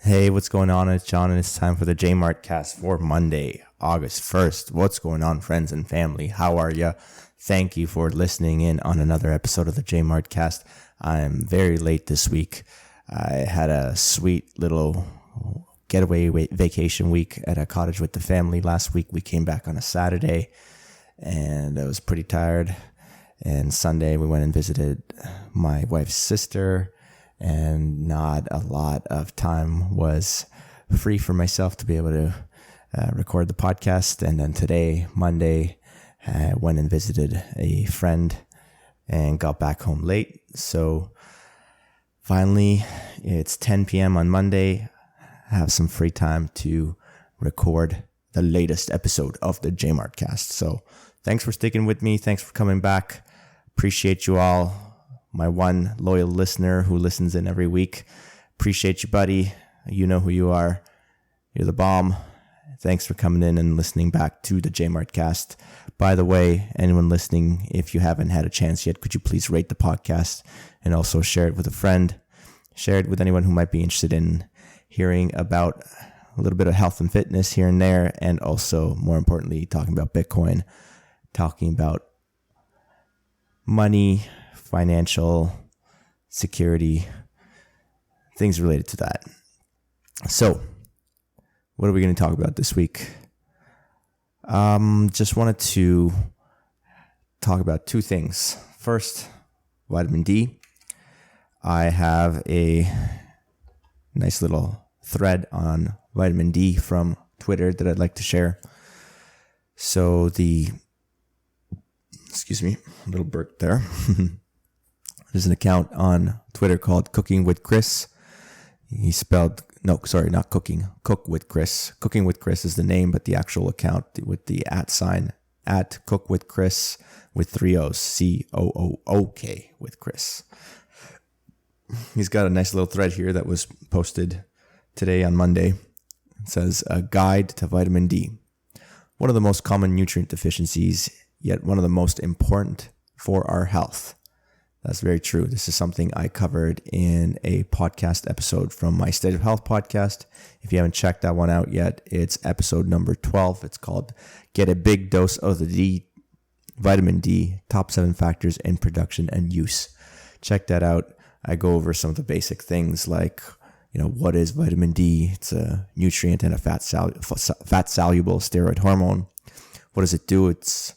Hey, what's going on? It's John, and it's time for the JMART CAST for Monday, August 1st. What's going on, friends and family? How are you? Thank you for listening in on another episode of the JMART CAST. I'm very late this week. I had a sweet little getaway vacation week at a cottage with the family. Last week, we came back on a Saturday, and I was pretty tired. And Sunday, we went and visited my wife's sister, and not a lot of time was free for myself to be able to record the podcast. And then today, Monday, I went and visited a friend and got back home late. So finally, it's 10 p.m. on Monday. I have some free time to record the latest episode of the JMART CAST. So thanks for sticking with me. Thanks for coming back. Appreciate you all. My one loyal listener who listens in every week. Appreciate you, buddy. You know who you are. You're the bomb. Thanks for coming in and listening back to the JMART CAST. By the way, anyone listening, if you haven't had a chance yet, could you please rate the podcast and also share it with a friend? Share it with anyone who might be interested in hearing about a little bit of health and fitness here and there, and also, more importantly, talking about Bitcoin, talking about money, financial security, things related to that. So, what are we going to talk about this week? Just wanted to talk about two things. First, vitamin D. I have a nice little thread on vitamin D from Twitter that I'd like to share. So excuse me, a little burp there. There's an account on Twitter called Cooking with Chris. He spelled, not cooking, Cook with Chris. Cooking with Chris is the name, but the actual account with the @ at Cook with Chris with 3 O's, COOK with Chris. He's got a nice little thread here that was posted today on Monday. It says, a guide to vitamin D. One of the most common nutrient deficiencies, yet one of the most important for our health. That's very true. This is something I covered in a podcast episode from my State of Health podcast. If you haven't checked that one out yet, it's episode number 12. It's called Get a Big Dose of the Vitamin D, Top 7 Factors in Production and Use. Check that out. I go over some of the basic things like, what is vitamin D? It's a nutrient and a fat-soluble steroid hormone. What does it do? It's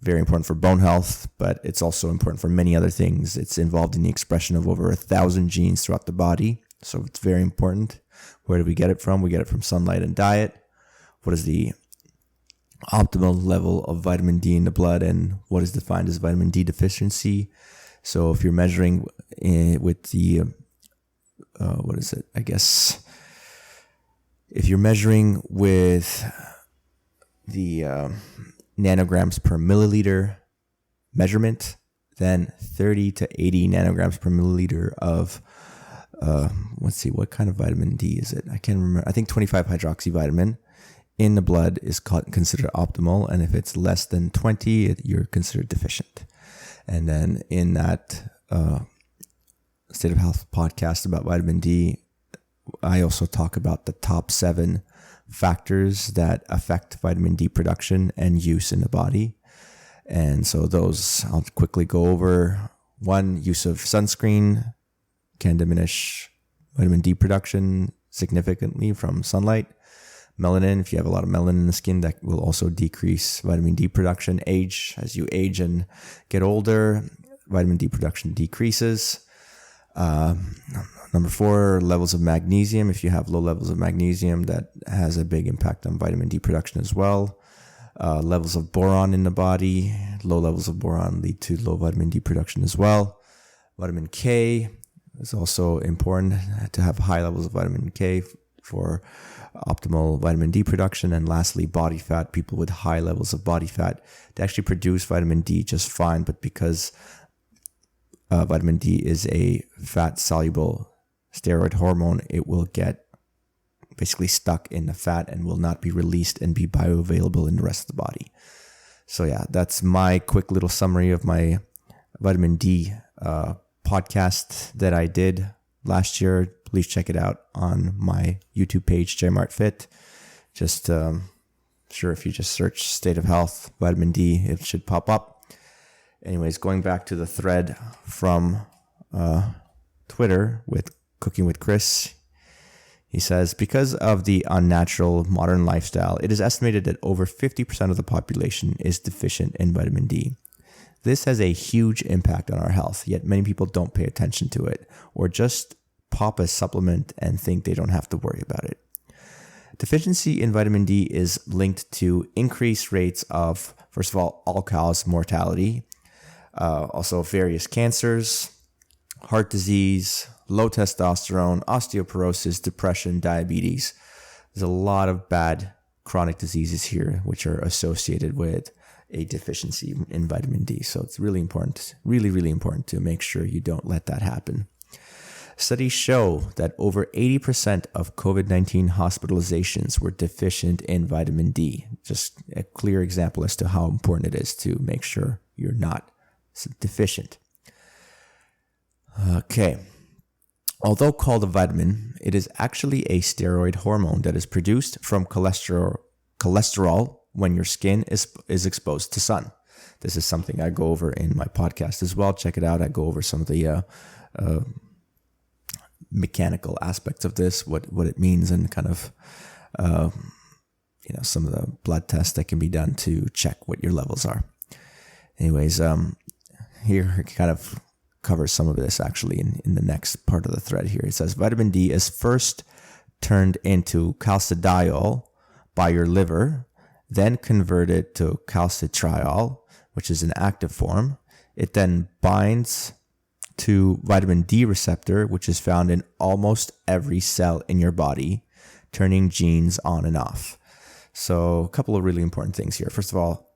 very important for bone health, but it's also important for many other things. It's involved in the expression of over 1,000 genes throughout the body, so it's very important. Where do we get it from? We get it from sunlight and diet. What is the optimal level of vitamin D in the blood, and what is defined as vitamin D deficiency? So if you're measuring with the, if you're measuring with the nanograms per milliliter measurement, then 30 to 80 nanograms per milliliter of, what kind of vitamin D is it? I can't remember. I think 25 hydroxyvitamin in the blood is considered optimal. And if it's less than 20, you're considered deficient. And then in that State of Health podcast about vitamin D, I also talk about the top 7 factors that affect vitamin D production and use in the body. And so those I'll quickly go over. 1, use of sunscreen can diminish vitamin D production significantly from sunlight. Melanin, if you have a lot of melanin in the skin, that will also decrease vitamin D production. As you age and get older, vitamin D production decreases. Number 4, levels of magnesium. If you have low levels of magnesium, that has a big impact on vitamin D production as well. Levels of boron in the body. Low levels of boron lead to low vitamin D production as well. Vitamin K is also important to have high levels of vitamin K for optimal vitamin D production. And lastly, body fat. People with high levels of body fat, they actually produce vitamin D just fine, but because vitamin D is a fat-soluble steroid hormone, it will get basically stuck in the fat and will not be released and be bioavailable in the rest of the body. So yeah, that's my quick little summary of my vitamin D podcast that I did last year. I please check it out on my YouTube page, JMARTfit. Just sure, if you just search state of health, vitamin D, it should pop up. Anyways, going back to the thread from Twitter with Cooking with Chris, he says, because of the unnatural modern lifestyle, it is estimated that over 50% of the population is deficient in vitamin D. This has a huge impact on our health, yet many people don't pay attention to it or just pop a supplement and think they don't have to worry about it. Deficiency in vitamin D is linked to increased rates of, first of all-cause mortality, also various cancers, heart disease, low testosterone, osteoporosis, depression, diabetes. There's a lot of bad chronic diseases here which are associated with a deficiency in vitamin D. So it's really important, really important to make sure you don't let that happen. Studies show that over 80% of COVID-19 hospitalizations were deficient in vitamin D. Just a clear example as to how important it is to make sure you're not deficient. Okay. Although called a vitamin, it is actually a steroid hormone that is produced from cholesterol when your skin is exposed to sun. This is something I go over in my podcast as well. Check it out. I go over some of the mechanical aspects of this, what it means, and kind of some of the blood tests that can be done to check what your levels are. Anyways, here kind of covers some of this actually in the next part of the thread here. It says vitamin D is first turned into calcidiol by your liver, then converted to calcitriol, which is an active form. It then binds to vitamin D receptor, which is found in almost every cell in your body, turning genes on and off. So a couple of really important things here. First of all,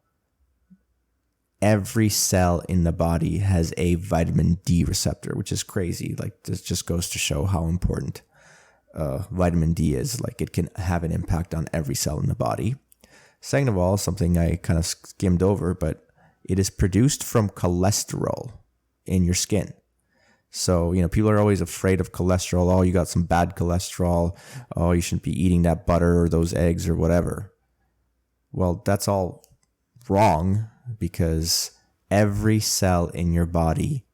every cell in the body has a vitamin D receptor, which is crazy. Like, this just goes to show how important vitamin D is. Like, it can have an impact on every cell in the body. Second of all, something I kind of skimmed over, but it is produced from cholesterol in your skin. So, people are always afraid of cholesterol. Oh, you got some bad cholesterol. Oh, you shouldn't be eating that butter or those eggs or whatever. Well, that's all wrong, because every cell in your body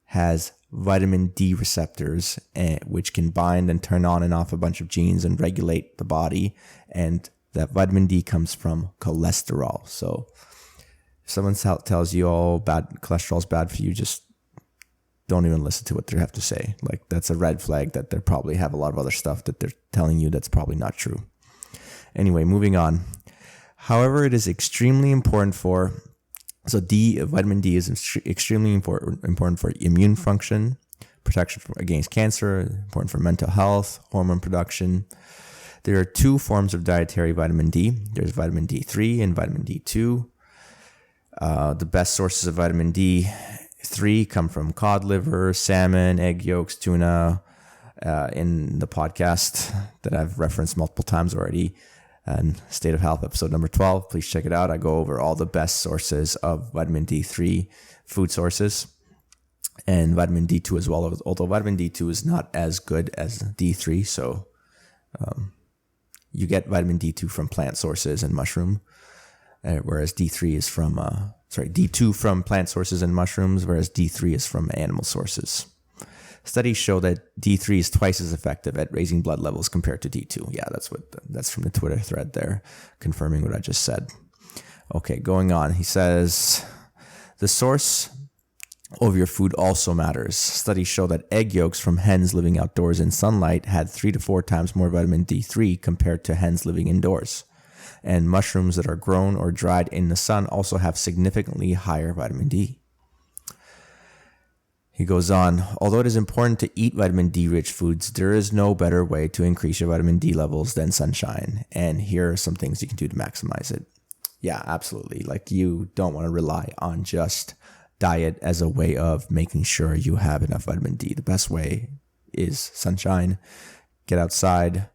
has vitamin D receptors, which can bind and turn on and off a bunch of genes and regulate the body. And that vitamin D comes from cholesterol. So if someone tells you, oh, bad cholesterol is bad for you, just don't even listen to what they have to say. Like, that's a red flag that they probably have a lot of other stuff that they're telling you that's probably not true. Anyway, moving on. However, it is extremely important vitamin D is extremely important for immune function, protection against cancer, important for mental health, hormone production. There are two forms of dietary vitamin D. There's vitamin D3 and vitamin D2. The best sources of vitamin D3 come from cod liver, salmon, egg yolks, tuna. In the podcast that I've referenced multiple times already, and State of Health episode number 12, please check it out. I go over all the best sources of vitamin D3 food sources, and vitamin D2 as well, although vitamin D2 is not as good as D3. So you get vitamin D2 from plant sources and mushroom, whereas D2 from plant sources and mushrooms, whereas D3 is from animal sources. Studies show that D3 is twice as effective at raising blood levels compared to D2. Yeah, that's from the Twitter thread there, confirming what I just said. Okay, going on. He says, the source of your food also matters. Studies show that egg yolks from hens living outdoors in sunlight had 3 to 4 times more vitamin D3 compared to hens living indoors. And mushrooms that are grown or dried in the sun also have significantly higher vitamin D. He goes on, although it is important to eat vitamin D-rich foods, there is no better way to increase your vitamin D levels than sunshine. And here are some things you can do to maximize it. Yeah, absolutely. Like, you don't want to rely on just diet as a way of making sure you have enough vitamin D. The best way is sunshine. Get outside.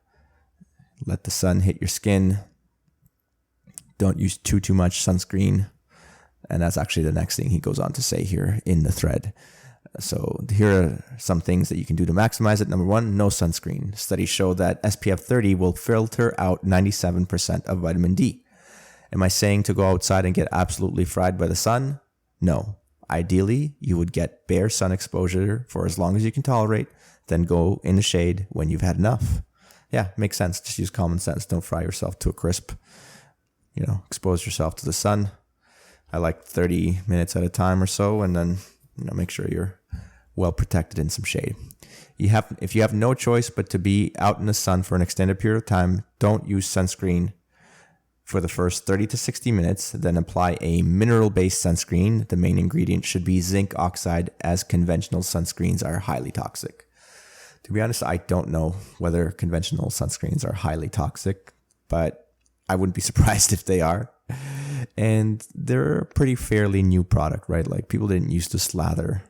Let the sun hit your skin. Don't use too much sunscreen. And that's actually the next thing he goes on to say here in the thread. So here are some things that you can do to maximize it. Number one, no sunscreen. Studies show that SPF 30 will filter out 97% of vitamin D. Am I saying to go outside and get absolutely fried by the sun? No. Ideally, you would get bare sun exposure for as long as you can tolerate, then go in the shade when you've had enough. Yeah, makes sense. Just use common sense. Don't fry yourself to a crisp. Expose yourself to the sun. I like 30 minutes at a time or so, and then make sure you're well protected in some shade. If you have no choice but to be out in the sun for an extended period of time, don't use sunscreen for the first 30 to 60 minutes, then apply a mineral-based sunscreen. The main ingredient should be zinc oxide, as conventional sunscreens are highly toxic. To be honest, I don't know whether conventional sunscreens are highly toxic, but I wouldn't be surprised if they are. And they're a pretty fairly new product, right? Like, people didn't used to slather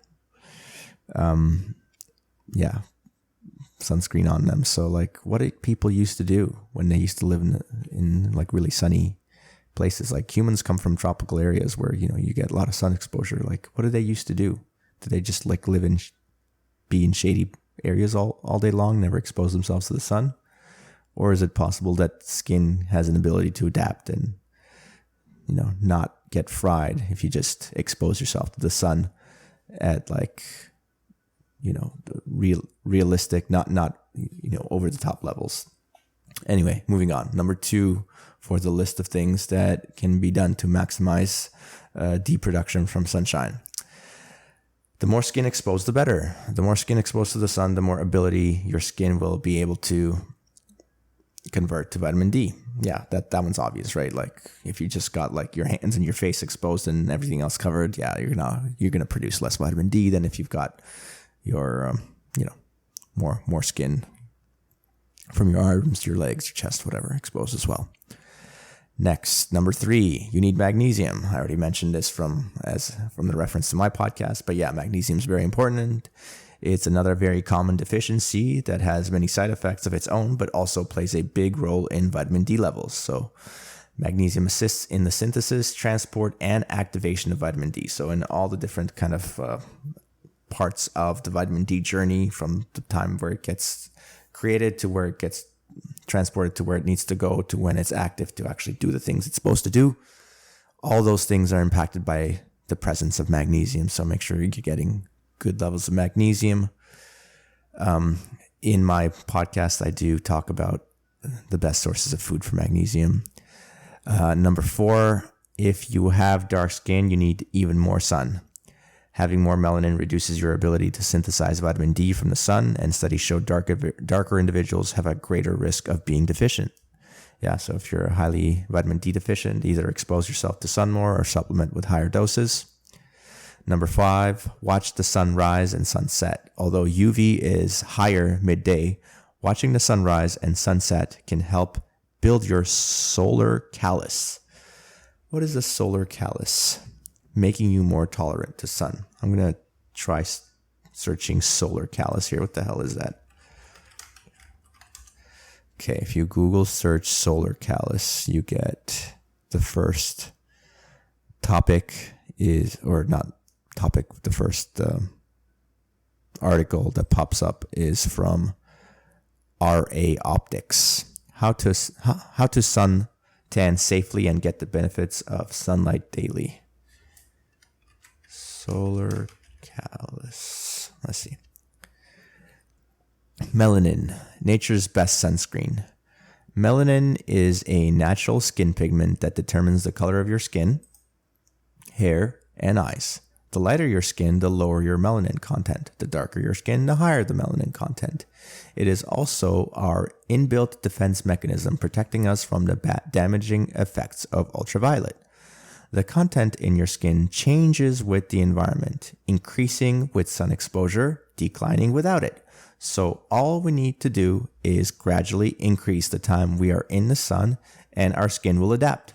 sunscreen on them. So like, what did people used to do when they used to live in like really sunny places? Like, humans come from tropical areas where you get a lot of sun exposure. Like, what did they used to do? Did they just like be in shady areas all day long, never expose themselves to the sun? Or is it possible that skin has an ability to adapt and not get fried if you just expose yourself to the sun at like realistic, not over the top levels? Anyway, moving on. Number 2 for the list of things that can be done to maximize D production from sunshine. The more skin exposed, the better. The more skin exposed to the sun, the more ability your skin will be able to convert to vitamin D. Yeah, that one's obvious, right? Like, if you just got like your hands and your face exposed and everything else covered, yeah, you're gonna produce less vitamin D than if you've got your more skin from your arms to your legs, your chest, whatever, exposed as well. Next, number 3, you need magnesium. I already mentioned this from the reference to my podcast, but yeah, magnesium is very important. It's another very common deficiency that has many side effects of its own, but also plays a big role in vitamin D levels. So magnesium assists in the synthesis, transport, and activation of vitamin D. So in all the different kind of parts of the vitamin D journey, from the time where it gets created to where it gets transported to where it needs to go to when it's active to actually do the things it's supposed to do, all those things are impacted by the presence of magnesium. So make sure you're getting good levels of magnesium. In my podcast, I do talk about the best sources of food for magnesium. Number 4, if you have dark skin, you need even more sun. Having more melanin reduces your ability to synthesize vitamin D from the sun, and studies show darker individuals have a greater risk of being deficient. Yeah, so if you're highly vitamin D deficient, either expose yourself to sun more or supplement with higher doses. Number 5, watch the sun rise and sunset. Although UV is higher midday, watching the sunrise and sunset can help build your solar callus. What is a solar callus? Making you more tolerant to sun. I'm going to try searching solar callus here. What the hell is that? Okay, if you Google search solar callus, you get the first topic is, or not topic, the first article that pops up is from RA Optics. How to sun tan safely and get the benefits of sunlight daily. Solar callus. Let's see. Melanin, nature's best sunscreen. Melanin is a natural skin pigment that determines the color of your skin, hair, and eyes. The lighter your skin, the lower your melanin content. The darker your skin, the higher the melanin content. It is also our inbuilt defense mechanism protecting us from the damaging effects of ultraviolet. The content in your skin changes with the environment, increasing with sun exposure, declining without it. So all we need to do is gradually increase the time we are in the sun, and our skin will adapt.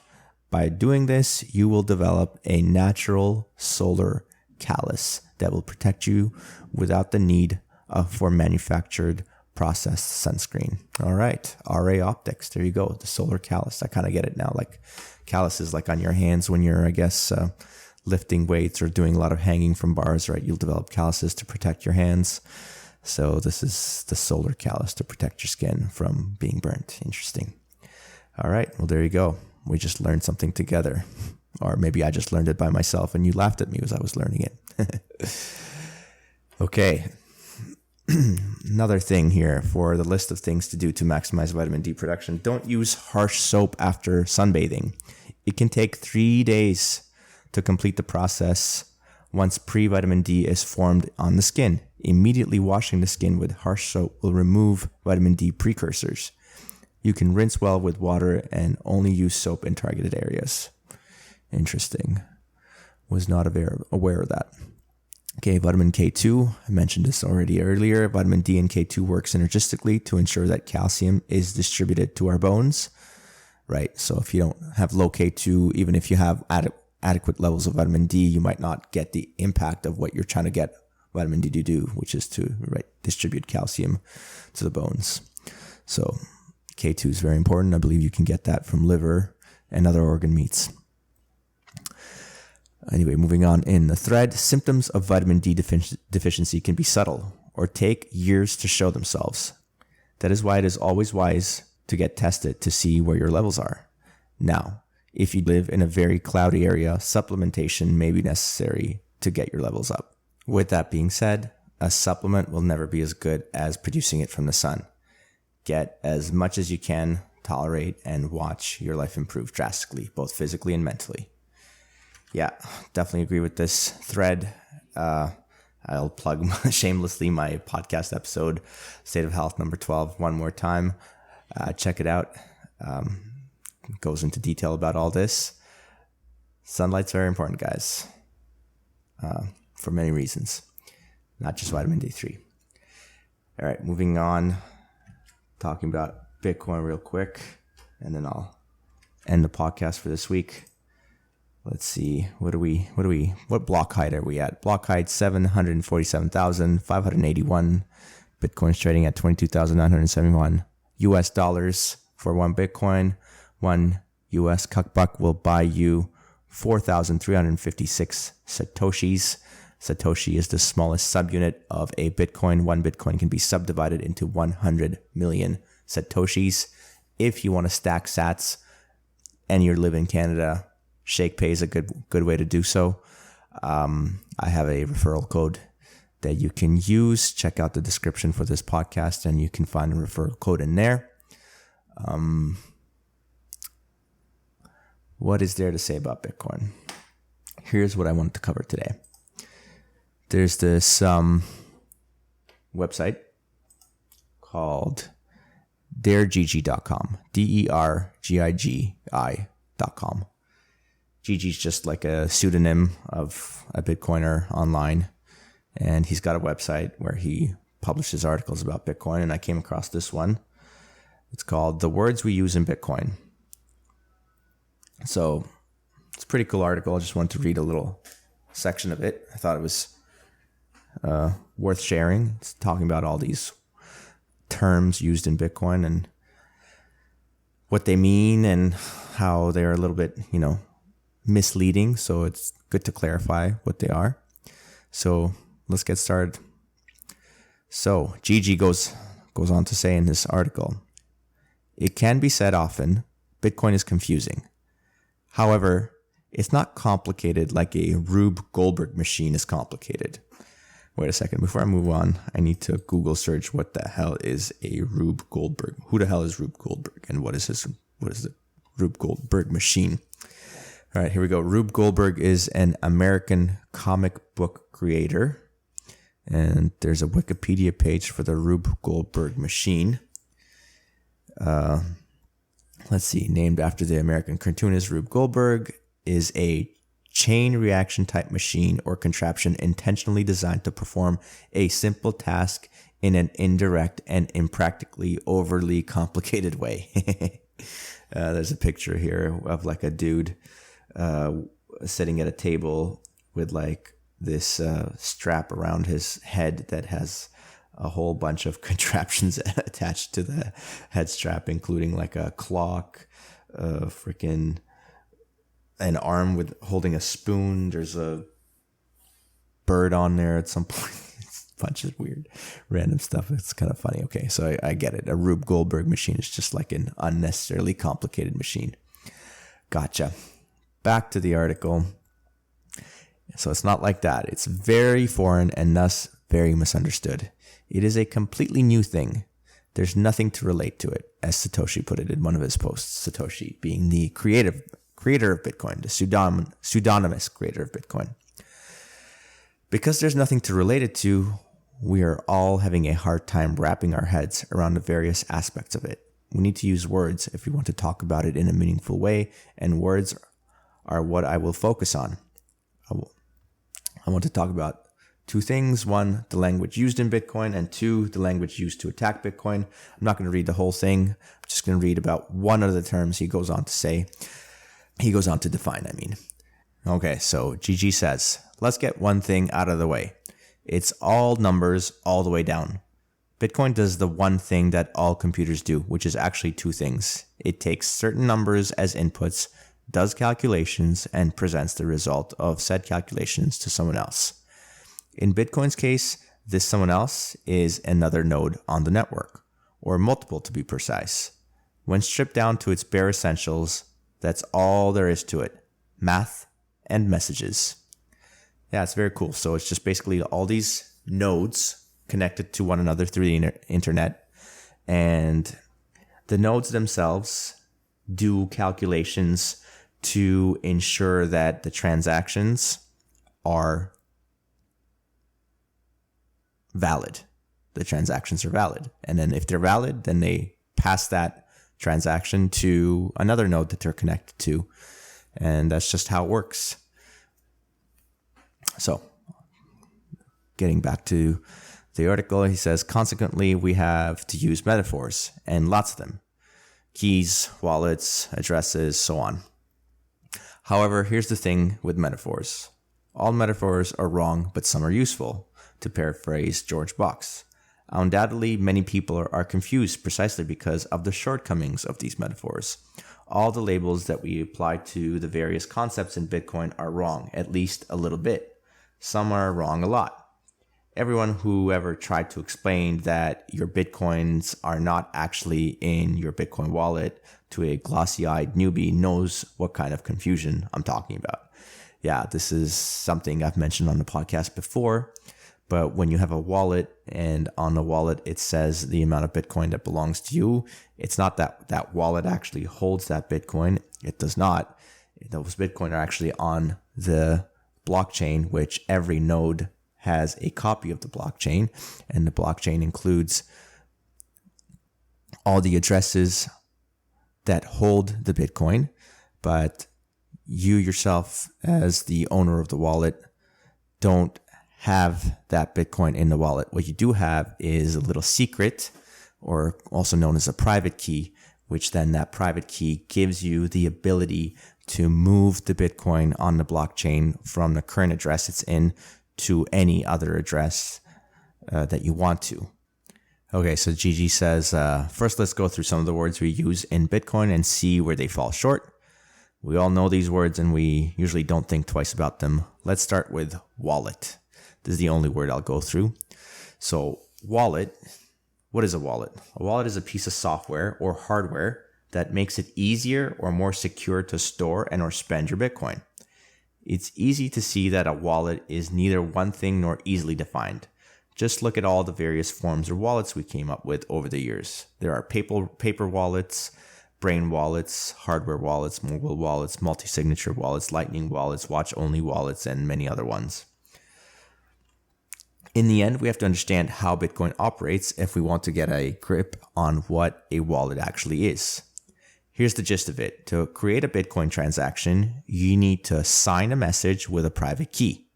By doing this, you will develop a natural solar callus that will protect you without the need for manufactured processed sunscreen. All right, RA Optics, there you go, the solar callus. I kind of get it now, like calluses like on your hands when you're, I guess, lifting weights or doing a lot of hanging from bars, right, you'll develop calluses to protect your hands. So this is the solar callus to protect your skin from being burnt. Interesting. All right. Well, there you go. We just learned something together. Or maybe I just learned it by myself and you laughed at me as I was learning it. Okay. Another thing here for the list of things to do to maximize vitamin D production. Don't use harsh soap after sunbathing. It can take 3 days to complete the process once pre-vitamin D is formed on the skin. Immediately washing the skin with harsh soap will remove vitamin D precursors. You can rinse well with water and only use soap in targeted areas. Interesting. Was not aware of that. Okay, vitamin K2. I mentioned this already earlier. Vitamin D and K2 work synergistically to ensure that calcium is distributed to our bones. Right, so if you don't have low K2, even if you have adequate levels of vitamin D, you might not get the impact of what you're trying to get vitamin D to do, which is to distribute calcium to the bones. So K2 is very important. I believe you can get that from liver and other organ meats. Anyway, moving on in the thread, symptoms of vitamin D deficiency can be subtle or take years to show themselves. That is why it is always wise to get tested to see where your levels are. Now, if you live in a very cloudy area, supplementation may be necessary to get your levels up. With that being said, a supplement will never be as good as producing it from the sun. Get as much as you can, tolerate, and watch your life improve drastically, both physically and mentally. Yeah, definitely agree with this thread. I'll plug shamelessly my podcast episode, State of Health number 12, one more time. Check it out. Goes into detail about all this. Sunlight's very important, guys, for many reasons, not just vitamin D3. All right, moving on, talking about Bitcoin real quick, and then I'll end the podcast for this week. Let's see, what block height are we at? Block height 747,581. Bitcoin's trading at 22,971 US dollars for one Bitcoin. One US cuckbuck will buy you 4,356 Satoshis. Satoshi is the smallest subunit of a Bitcoin. One Bitcoin can be subdivided into 100 million Satoshis. If you want to stack sats and you live in Canada, Shakepay is a good way to do so. I have a referral code that you can use. Check out the description for this podcast and you can find a referral code in there. What is there to say about Bitcoin? Here's what I wanted to cover today. There's this website called dergigi.com, dergigi.com. Gigi is just like a pseudonym of a Bitcoiner online, and he's got a website where he publishes articles about Bitcoin, and I came across this one. It's called The Words We Use in Bitcoin. So it's a pretty cool article. I just wanted to read a little section of it. I thought it was worth sharing. It's talking about all these terms used in Bitcoin and what they mean and how they're a little bit, misleading. So it's good to clarify what they are. So let's get started. So Gigi goes on to say in this article, it can be said often, Bitcoin is confusing. However, it's not complicated like a Rube Goldberg machine is complicated. Wait a second. Before I move on, I need to Google search what the hell is a Rube Goldberg. Who the hell is Rube Goldberg and what is the Rube Goldberg machine? All right, here we go. Rube Goldberg is an American comic book creator. And there's a Wikipedia page for the Rube Goldberg machine. Let's see. Named after the American cartoonist Rube Goldberg, is a chain reaction type machine or contraption intentionally designed to perform a simple task in an indirect and impractically overly complicated way. There's a picture here of like a dude sitting at a table with like this strap around his head that has a whole bunch of contraptions attached to the head strap, including like a clock, freaking an arm with holding a spoon. There's a bird on there at some point. It's a bunch of weird random stuff. It's kind of funny. Okay, so I get it. A Rube Goldberg machine is just like an unnecessarily complicated machine. Gotcha. Back to the article. So it's not like that. It's very foreign and thus very misunderstood. It is a completely new thing. There's nothing to relate to it, as Satoshi put it in one of his posts. Satoshi being the creator of Bitcoin, the pseudonymous creator of Bitcoin. Because there's nothing to relate it to, we are all having a hard time wrapping our heads around the various aspects of it. We need to use words if we want to talk about it in a meaningful way, and words are what I will focus on. I want to talk about two things. One, the language used in Bitcoin, and two, the language used to attack Bitcoin. I'm not going to read the whole thing. I'm just going to read about one of the terms he goes on to define, I mean. Okay, so GG says, let's get one thing out of the way. It's all numbers all the way down. Bitcoin does the one thing that all computers do, which is actually two things. It takes certain numbers as inputs, does calculations, and presents the result of said calculations to someone else. In Bitcoin's case, this someone else is another node on the network, or multiple to be precise. When stripped down to its bare essentials, that's all there is to it. Math and messages. Yeah, it's very cool. So it's just basically all these nodes connected to one another through the internet, and the nodes themselves do calculations to ensure that the transactions are valid. The transactions are valid. And then if they're valid, then they pass that transaction to another node that they're connected to. And that's just how it works. So, getting back to the article, he says, consequently, we have to use metaphors, and lots of them. Keys, wallets, addresses, so on. However, here's the thing with metaphors. All metaphors are wrong, but some are useful, to paraphrase George Box. Undoubtedly, many people are confused precisely because of the shortcomings of these metaphors. All the labels that we apply to the various concepts in Bitcoin are wrong, at least a little bit. Some are wrong a lot. Everyone who ever tried to explain that your Bitcoins are not actually in your Bitcoin wallet to a glossy-eyed newbie knows what kind of confusion I'm talking about. Yeah, this is something I've mentioned on the podcast before, but when you have a wallet and on the wallet it says the amount of Bitcoin that belongs to you, it's not that that wallet actually holds that Bitcoin. It does not. Those Bitcoin are actually on the blockchain, which every node has a copy of the blockchain, and the blockchain includes all the addresses that hold the Bitcoin, but you yourself as the owner of the wallet don't have that Bitcoin in the wallet. What you do have is a little secret, or also known as a private key, which then that private key gives you the ability to move the Bitcoin on the blockchain from the current address it's in to any other address that you want to. Okay, so Gigi says, first let's go through some of the words we use in Bitcoin and see where they fall short. We all know these words and we usually don't think twice about them. Let's start with wallet. This is the only word I'll go through. So wallet, what is a wallet? A wallet is a piece of software or hardware that makes it easier or more secure to store and or spend your Bitcoin. It's easy to see that a wallet is neither one thing nor easily defined. Just look at all the various forms of wallets we came up with over the years. There are paper wallets, brain wallets, hardware wallets, mobile wallets, multi-signature wallets, lightning wallets, watch-only wallets, and many other ones. In the end, we have to understand how Bitcoin operates if we want to get a grip on what a wallet actually is. Here's the gist of it. To create a Bitcoin transaction, you need to sign a message with a private key.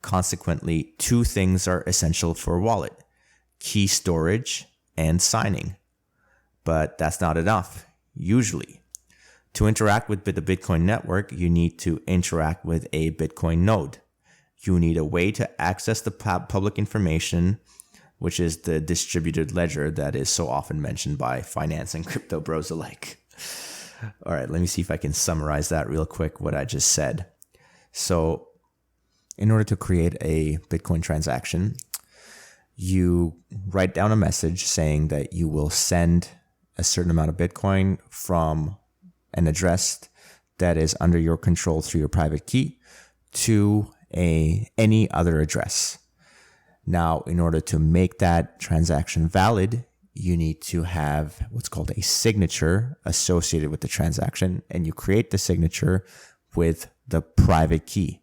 Consequently, two things are essential for a wallet: key storage and signing. But that's not enough, usually. To interact with the Bitcoin network, you need to interact with a Bitcoin node. You need a way to access the public information, which is the distributed ledger that is so often mentioned by finance and crypto bros alike. All right, let me see if I can summarize that real quick, what I just said. So in order to create a Bitcoin transaction, you write down a message saying that you will send a certain amount of Bitcoin from an address that is under your control through your private key to any other address. Now, in order to make that transaction valid, you need to have what's called a signature associated with the transaction, and you create the signature with the private key.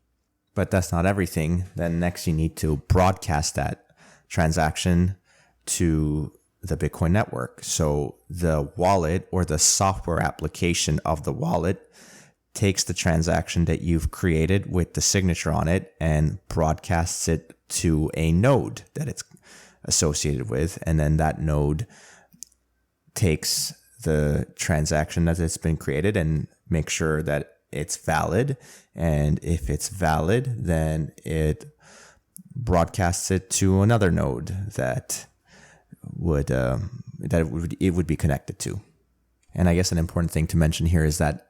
But that's not everything. Then next you need to broadcast that transaction to the Bitcoin network. So the wallet or the software application of the wallet takes the transaction that you've created with the signature on it and broadcasts it to a node that it's associated with. And then that node takes the transaction that it's been created and makes sure that it's valid. And if it's valid, then it broadcasts it to another node that it would be connected to. And I guess an important thing to mention here is that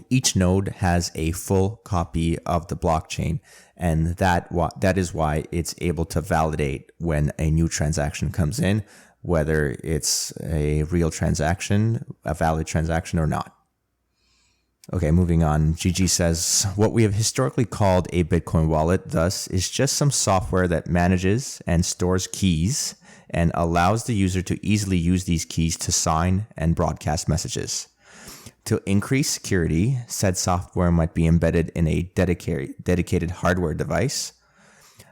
each node has a full copy of the blockchain, and that is why it's able to validate when a new transaction comes in, whether it's a real transaction, a valid transaction or not. Okay, moving on. GG says, what we have historically called a Bitcoin wallet, thus, is just some software that manages and stores keys and allows the user to easily use these keys to sign and broadcast messages. To increase security, said software might be embedded in a dedicated hardware device.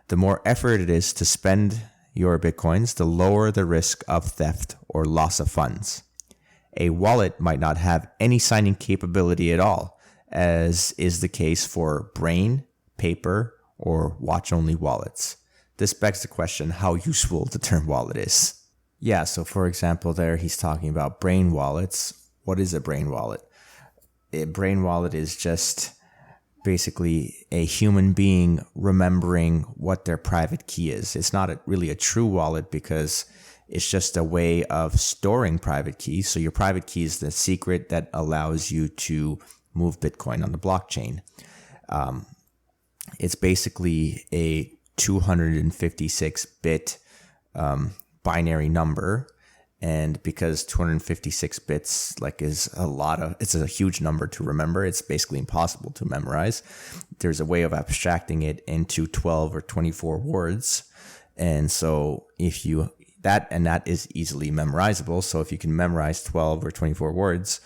The more effort it is to spend your Bitcoins, the lower the risk of theft or loss of funds. A wallet might not have any signing capability at all, as is the case for brain, paper, or watch-only wallets. This begs the question how useful the term wallet is. Yeah, so for example, there he's talking about brain wallets. What is a brain wallet? A brain wallet is just basically a human being remembering what their private key is. It's not really a true wallet because it's just a way of storing private keys. So your private key is the secret that allows you to move Bitcoin on the blockchain. It's basically a 256-bit binary number. And because 256 bits is it's a huge number to remember. It's basically impossible to memorize. There's a way of abstracting it into 12 or 24 words. And so that is easily memorizable. So if you can memorize 12 or 24 words,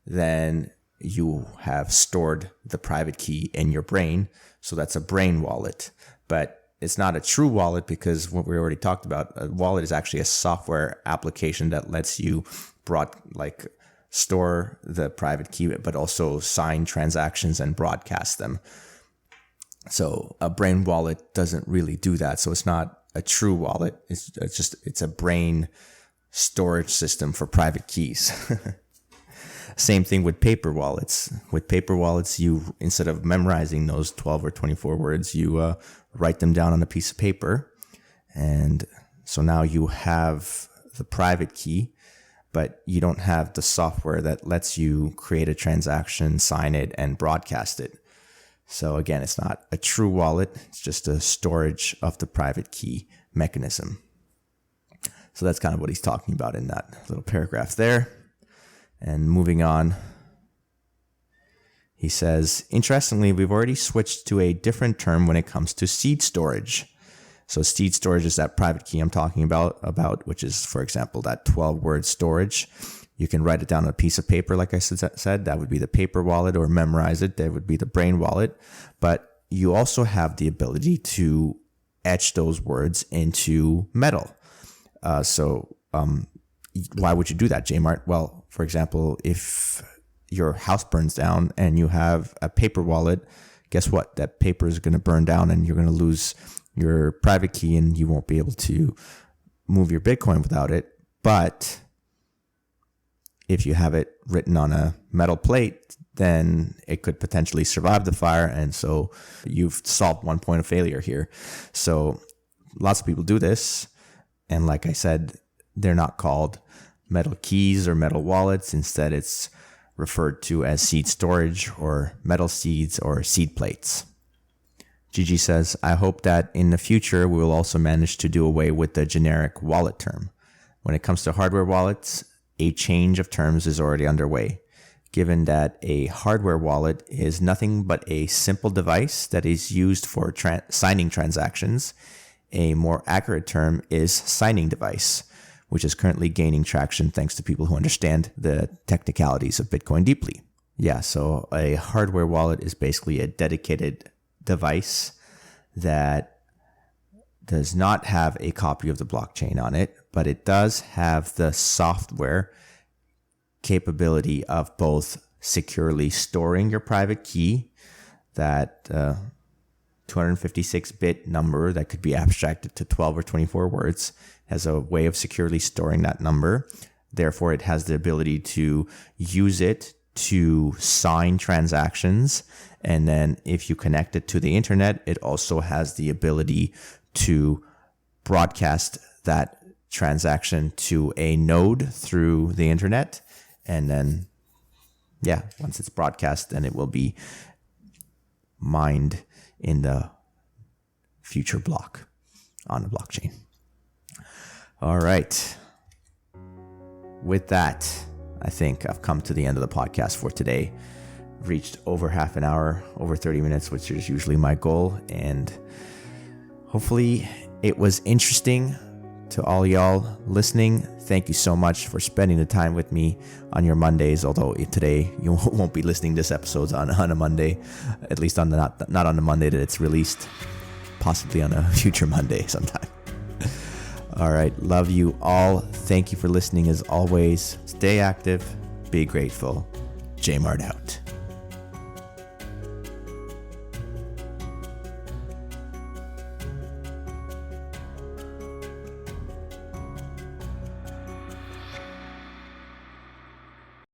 then you have stored the private key in your brain. So that's a brain wallet. But it's not a true wallet because what we already talked about, a wallet is actually a software application that lets you store the private key, but also sign transactions and broadcast them. So a brain wallet doesn't really do that. So it's not a true wallet. It's a brain storage system for private keys. Same thing with paper wallets. With paper wallets, you, instead of memorizing those 12 or 24 words, you write them down on a piece of paper. And so now you have the private key, but you don't have the software that lets you create a transaction, sign it, and broadcast it. So again, it's not a true wallet. It's just a storage of the private key mechanism. So that's kind of what he's talking about in that little paragraph there. And moving on, he says, interestingly, we've already switched to a different term when it comes to seed storage. So seed storage is that private key I'm talking about, which is, for example, that 12-word storage. You can write it down on a piece of paper, like I said. That would be the paper wallet, or memorize it. That would be the brain wallet. But you also have the ability to etch those words into metal. So why would you do that, J-Mart? Well, for example, if your house burns down and you have a paper wallet, guess what? That paper is going to burn down and you're going to lose your private key and you won't be able to move your Bitcoin without it. But if you have it written on a metal plate, then it could potentially survive the fire. And so you've solved one point of failure here. So lots of people do this. And like I said, they're not called metal keys or metal wallets. Instead, it's referred to as seed storage or metal seeds or seed plates. Gigi says, I hope that in the future we will also manage to do away with the generic wallet term. When it comes to hardware wallets, a change of terms is already underway, given that a hardware wallet is nothing but a simple device that is used for signing transactions. A more accurate term is signing device, which is currently gaining traction thanks to people who understand the technicalities of Bitcoin deeply. Yeah, so a hardware wallet is basically a dedicated device that does not have a copy of the blockchain on it, but it does have the software capability of both securely storing your private key, that 256-bit number that could be abstracted to 12 or 24 words, has a way of securely storing that number. Therefore, it has the ability to use it to sign transactions. And then if you connect it to the internet, it also has the ability to broadcast that transaction to a node through the internet. And then, once it's broadcast, then it will be mined in the future block on the blockchain. All right. With that, I think I've come to the end of the podcast for today. Reached over half an hour, over 30 minutes, which is usually my goal. And hopefully it was interesting to all y'all listening. Thank you so much for spending the time with me on your Mondays. Although today you won't be listening to this episode on a Monday, at least on the not on the Monday that it's released, possibly on a future Monday sometime. All right. Love you all. Thank you for listening as always. Stay active. Be grateful. J-Mart out.